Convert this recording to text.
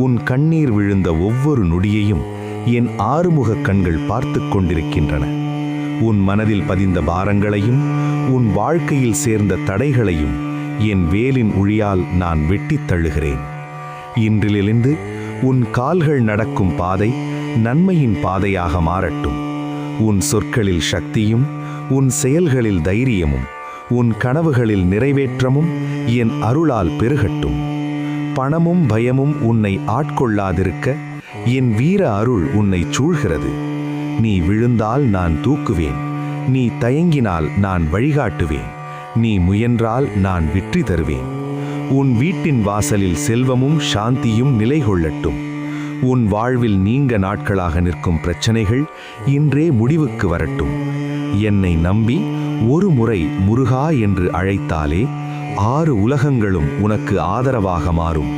உன் கண்ணீர் விழுந்த ஒவ்வொரு நொடியையும் என் ஆறுமுகக் கண்கள் பார்த்து கொண்டிருக்கின்றன. உன் மனதில் பதிந்த பாரங்களையும் உன் வாழ்க்கையில் சேர்ந்த தடைகளையும் என் வேலின் உழியால் நான் வெட்டித் தள்ளுகிறேன். இன்றிலிருந்து உன் கால்கள் நடக்கும் பாதை நன்மையின் பாதையாக மாறட்டும். உன் சொற்களில் சக்தியும் உன் செயல்களில் தைரியமும் உன் கனவுகளில் நிறைவேற்றமும் என் அருளால் பெருகட்டும். பணமும் பயமும் உன்னை ஆட்கொள்ளாதிருக்க என் வீர அருள் உன்னை சூழ்கிறது. நீ விழுந்தால் நான் தூக்குவேன், நீ தயங்கினால் நான் வழிகாட்டுவேன், நீ முயன்றால் நான் வெற்றி தருவேன். உன் வீட்டின் வாசலில் செல்வமும் சாந்தியும் நிலை கொள்ளட்டும். உன் வாழ்வில் நீங்க நாட்களாக நிற்கும் பிரச்சனைகள் இன்றே முடிவுக்கு வரட்டும். என்னை நம்பி ஒரு முறை முருகா என்று அழைத்தாலே 6 உலகங்களும் உனக்கு ஆதரவாக மாறும்.